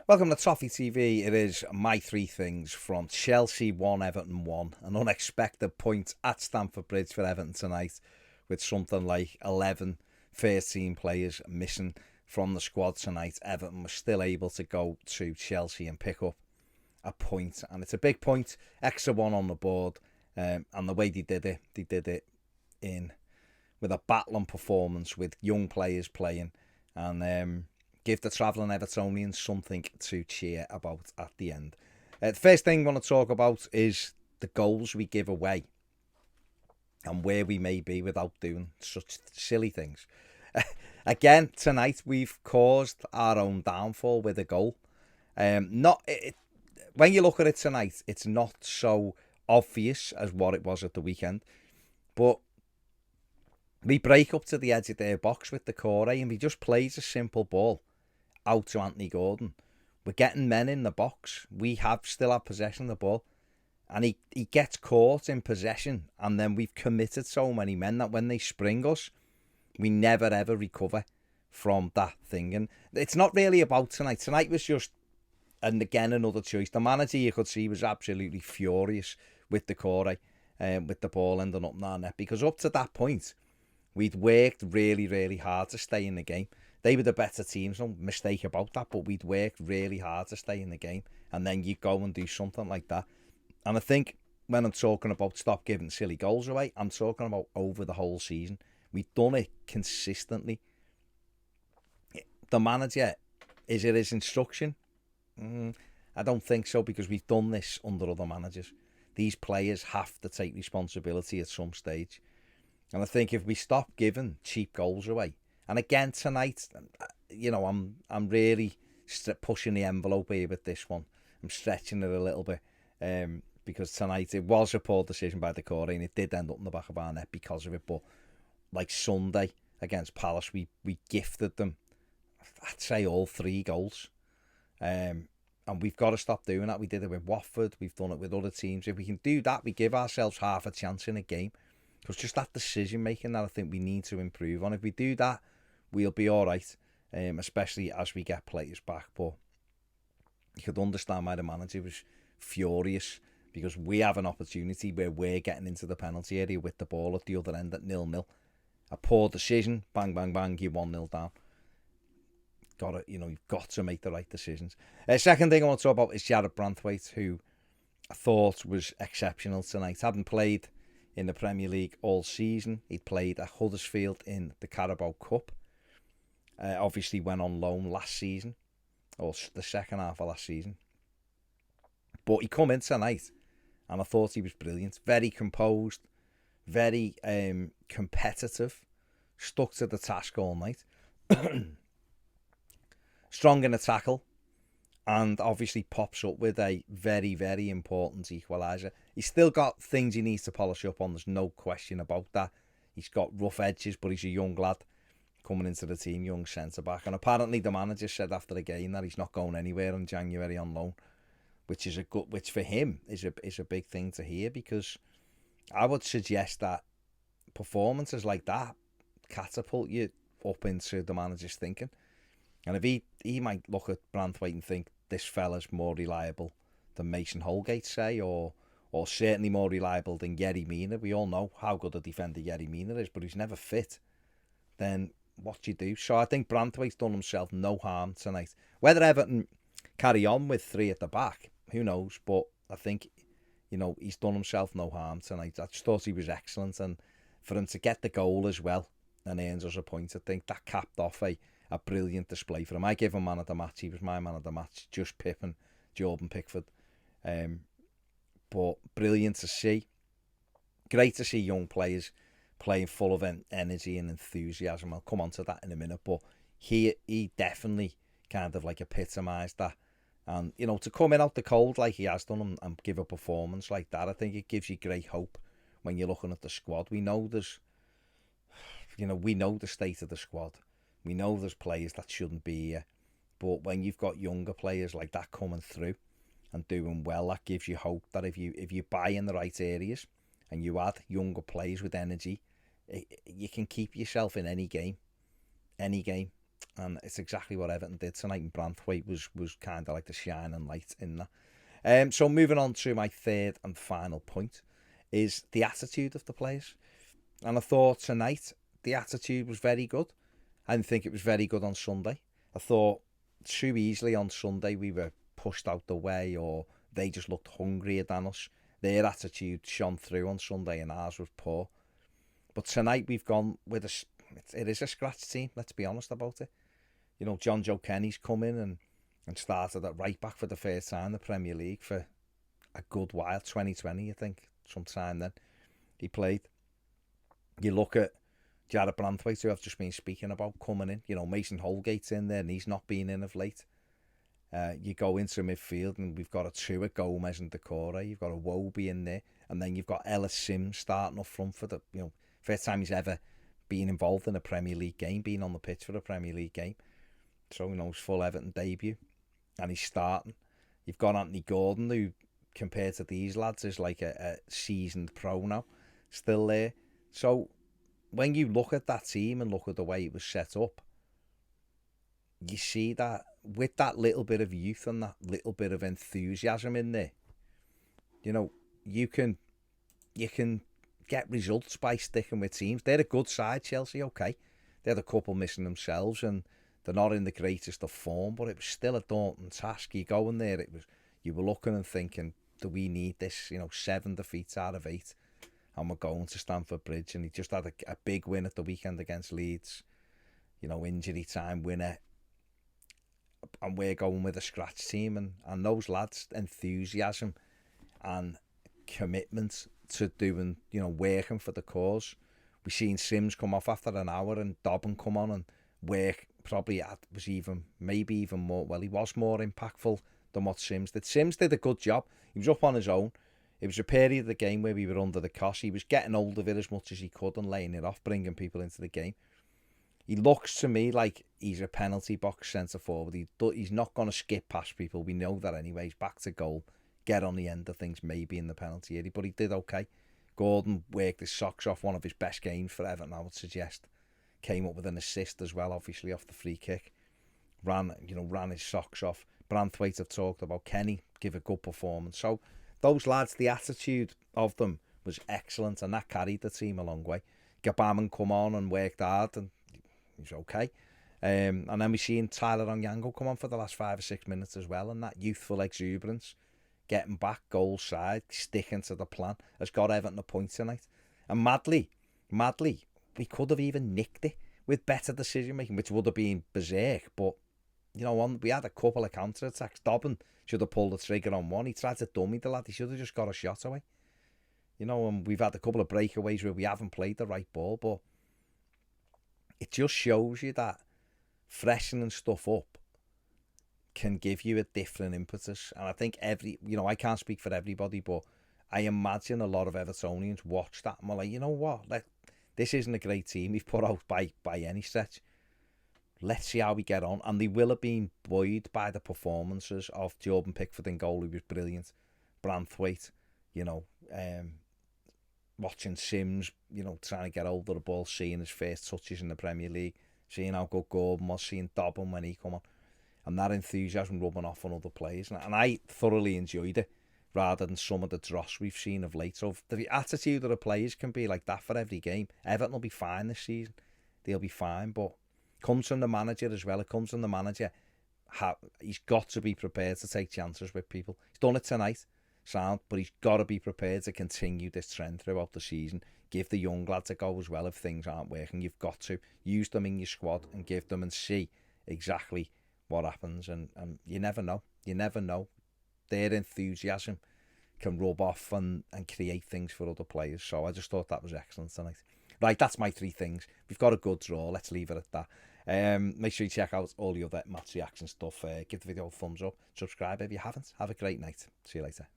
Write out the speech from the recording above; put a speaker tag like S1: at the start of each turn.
S1: Welcome to Toffee TV. It is my three things from Chelsea 1, Everton 1. An unexpected point at Stamford Bridge for Everton tonight, with something like 11, 13 players missing from the squad tonight. Everton was still able to go to Chelsea and pick up a point. And it's a big point, extra one on the board. And the way they did it in with a battling performance with young players playing. And give the travelling Evertonians something to cheer about at the end. The first thing I want to talk about is the goals we give away and where we may be without doing such silly things. Again, tonight we've caused our own downfall with a goal. When you look at it tonight, it's not so obvious as what it was at the weekend. But we break up to the edge of their box with the core, and we just plays a simple ball out to Anthony Gordon. We're getting men in the box. We still have possession of the ball. And he gets caught in possession. And then we've committed so many men that when they spring us, we never ever recover from that thing. And it's not really about tonight. Tonight was just, and again, another choice. The manager, you could see, was absolutely furious with the core, with the ball ending up in our net. Because up to that point, we'd worked really, really hard to stay in the game. They were the better teams, no mistake about that, but we'd worked really hard to stay in the game. And then you go and do something like that. And I think when I'm talking about stop giving silly goals away, I'm talking about over the whole season. We've done it consistently. The manager, is it his instruction? I don't think so, because we've done this under other managers. These players have to take responsibility at some stage. And I think if we stop giving cheap goals away, and again tonight, I'm really pushing the envelope here with this one. I'm stretching it a little bit, because tonight it was a poor decision by the core, and it did end up in the back of our net because of it. But like Sunday against Palace, we gifted them, I'd say, all 3 goals. And we've got to stop doing that. We did it with Watford. We've done it with other teams. If we can do that, we give ourselves half a chance in a game. It was just that decision making that I think we need to improve on. If we do that, we'll be all right, especially as we get players back. But you could understand why the manager was furious, because we have an opportunity where we're getting into the penalty area with the ball at the other end at 0-0. A poor decision, bang, bang, bang, you're 1-0 down. You've got to make the right decisions. Second thing I want to talk about is Jarrad Branthwaite, who I thought was exceptional tonight. Hadn't played in the Premier League all season. He'd played at Huddersfield in the Carabao Cup. Obviously went on loan last season, or the second half of last season. But he come in tonight, and I thought he was brilliant. Very composed, very competitive, stuck to the task all night. Strong in a tackle, and obviously pops up with a very, very important equaliser. He's still got things he needs to polish up on, there's no question about that. He's got rough edges, but he's a young lad coming into the team, young centre-back. And apparently the manager said after the game that he's not going anywhere in January on loan, which for him is a big thing to hear, because I would suggest that performances like that catapult you up into the manager's thinking. And if he might look at Branthwaite and think this fella's more reliable than Mason Holgate, say, or certainly more reliable than Yerry Mina. We all know how good a defender Yerry Mina is, but he's never fit. Then what do you do? So I think Branthwaite's done himself no harm tonight. Whether Everton carry on with 3 at the back, who knows? But I think, he's done himself no harm tonight. I just thought he was excellent. And for him to get the goal as well and earns us a point, I think that capped off a brilliant display for him. I gave him man of the match. He was my man of the match, just pipping Jordan Pickford. But brilliant to see. Great to see young players playing full of energy and enthusiasm. I'll come on to that in a minute. But he definitely kind of like epitomised that. And, to come in out the cold like he has done and give a performance like that, I think it gives you great hope when you're looking at the squad. We know we know the state of the squad. We know there's players that shouldn't be here. But when you've got younger players like that coming through and doing well, that gives you hope that if you buy in the right areas and you add younger players with energy, you can keep yourself in any game. And it's exactly what Everton did tonight, and Branthwaite was kind of like the shining light in that. So moving on to my third and final point is the attitude of the players. And I thought tonight the attitude was very good. I didn't think it was very good on Sunday. I thought too easily on Sunday we were pushed out the way, or they just looked hungrier than us. Their attitude shone through on Sunday and ours was poor. But tonight we've gone with it is a scratch team, let's be honest about it. You know, John Joe Kenny's come in and started at right back for the first time in the Premier League for a good while, 2020 I think, sometime then he played. You look at Jarrad Branthwaite, who I've just been speaking about, coming in. You know, Mason Holgate's in there and he's not been in of late. You go into midfield and we've got a Tua, Gomez and Decore. You've got a Wobie in there, and then you've got Ellis Sims starting up front for the, you know, first time he's ever been involved in a Premier League game, being on the pitch for a Premier League game. So, you know, his full Everton debut, and he's starting. You've got Anthony Gordon, who compared to these lads is like a seasoned pro now, still there. So when you look at that team and look at the way it was set up, you see that with that little bit of youth and that little bit of enthusiasm in there, you know, you can get results by sticking with teams. They're a good side, Chelsea, okay. They had a couple missing themselves and they're not in the greatest of form, but it was still a daunting task. You go in there, you were looking and thinking, do we need this? You know, 7 defeats out of 8, and we're going to Stamford Bridge, and he just had a big win at the weekend against Leeds. You know, injury time winner, and we're going with a scratch team, and those lads' enthusiasm and commitment to doing, you know, working for the cause. We seen Sims come off after an hour and Dobbin come on and work. Probably was maybe even more, well, he was more impactful than what Sims did. Sims did a good job. He was up on his own. It was a period of the game where we were under the cosh. He was getting hold of it as much as he could and laying it off, bringing people into the game. He looks to me like he's a penalty box centre forward. He's not going to skip past people. We know that anyway. He's back to goal, get on the end of things, maybe in the penalty area, but he did okay. Gordon worked his socks off, one of his best games for Everton, I would suggest. Came up with an assist as well, obviously, off the free kick. Ran his socks off. Branthwaite have talked about. Kenny give a good performance. So those lads, the attitude of them was excellent, and that carried the team a long way. Gabaman come on and worked hard, and he was okay. And then we seen Tyler Onyango come on for the last 5 or 6 minutes as well, and that youthful exuberance, getting back, goal side, sticking to the plan, has got Everton a point tonight. And madly, we could have even nicked it with better decision making, which would have been berserk. But, you know, we had a couple of counter attacks. Dobbin should have pulled the trigger on one. He tried to dummy the lad. He should have just got a shot away. You know, and we've had a couple of breakaways where we haven't played the right ball, but it just shows you that freshening stuff up can give you a different impetus. And I think I can't speak for everybody, but I imagine a lot of Evertonians watch that and were like, you know what, this isn't a great team we've put out by any stretch. Let's see how we get on. And they will have been buoyed by the performances of Jordan Pickford in goal, who was brilliant. Branthwaite, you know, watching Sims, you know, trying to get hold of the ball, seeing his first touches in the Premier League, seeing how good Gordon was, seeing Dobbin when he come on, and that enthusiasm rubbing off on other players. And I thoroughly enjoyed it, rather than some of the dross we've seen of late. So if the attitude of the players can be like that for every game, Everton will be fine this season. They'll be fine, but it comes from the manager as well. It comes from the manager. He's got to be prepared to take chances with people. He's done it tonight, sound, but he's got to be prepared to continue this trend throughout the season. Give the young lads a go as well if things aren't working. You've got to use them in your squad and give them and see exactly what happens. And you never know. You never know. Their enthusiasm can rub off and create things for other players. So I just thought that was excellent tonight. Right, that's my 3 things. We've got a good draw. Let's leave it at that. Make sure you check out all the other match reaction stuff. Give the video a thumbs up. Subscribe if you haven't. Have a great night. See you later.